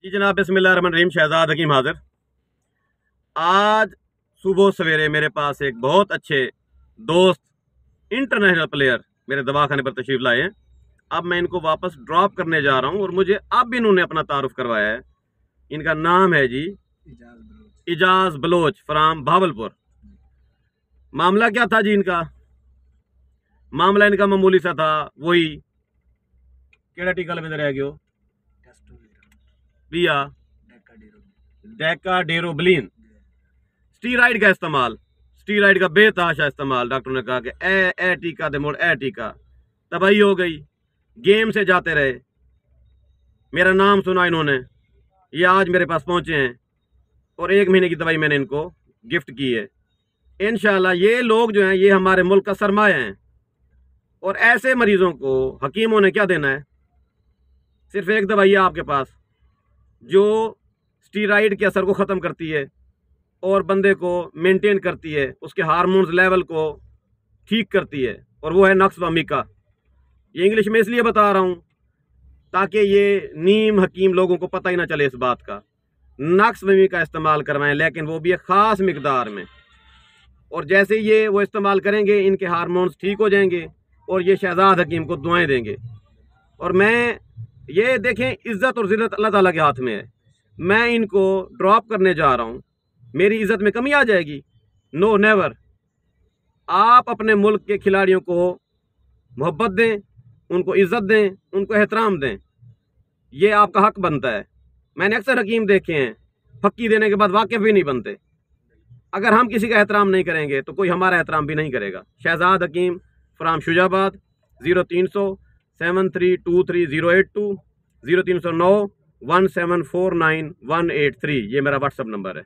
जी जनाब, बिस्मिल्लाहिर्रहमानिर्रहीम। शहजाद हकीम हाजिर। आज सुबह सवेरे मेरे पास एक बहुत अच्छे दोस्त, इंटरनेशनल प्लेयर मेरे दवाखाने पर तशरीफ लाए हैं। अब मैं इनको वापस ड्रॉप करने जा रहा हूं और मुझे अब इन्होंने अपना तारुफ करवाया है। इनका नाम है जी इजाज बलोच फ्राम भावलपुर। मामला क्या था जी इनका? मामला इनका मामूली सा था, वही केड़ा टीका में रह गयो पिया डेकाडेरोब्लिन स्टीराइड का इस्तेमाल, स्टीराइड का बेतहाशा इस्तेमाल। डॉक्टर ने कहा कि ए टीका दे मोड़ ए टीका, तबाही हो गई। गेम से जाते रहे, मेरा नाम सुना इन्होंने, ये आज मेरे पास पहुंचे हैं और 1 महीने की दवाई मैंने इनको गिफ्ट की है। इंशाल्लाह ये लोग जो हैं ये हमारे मुल्क का सरमाया हैं और ऐसे मरीजों को हकीमों ने क्या देना है? सिर्फ एक दवाई है आपके पास जो स्टीराइड के असर को ख़त्म करती है और बंदे को मेंटेन करती है, उसके हार्मोन्स लेवल को ठीक करती है, और वो है नक्स वामिका। ये इंग्लिश में इसलिए बता रहा हूँ ताकि ये नीम हकीम लोगों को पता ही ना चले इस बात का। नक्स वामिका इस्तेमाल करवाएं, लेकिन वो भी एक ख़ास मिकदार में, और जैसे ये वो इस्तेमाल करेंगे इनके हार्मोन्स ठीक हो जाएंगे और ये शहजाद हकीम को दुआएं देंगे। और मैं ये देखें, इज़्ज़त और ज़िल्लत अल्लाह ताला के हाथ में है। मैं इनको ड्रॉप करने जा रहा हूँ, मेरी इज़्ज़त में कमी आ जाएगी? No never. आप अपने मुल्क के खिलाड़ियों को मोहब्बत दें, उनको इज़्ज़त दें, उनको एहतराम दें, ये आपका हक बनता है। मैंने अक्सर हकीम देखे हैं फक्की देने के बाद वाकिफ़ भी नहीं बनते। अगर हम किसी का एहतराम नहीं करेंगे तो कोई हमारा एहतराम भी नहीं करेगा। शहजाद हकीम फ्राम शुजाबाद। 0300 7323 082 0309 1749 183, ये मेरा व्हाट्सअप नंबर है।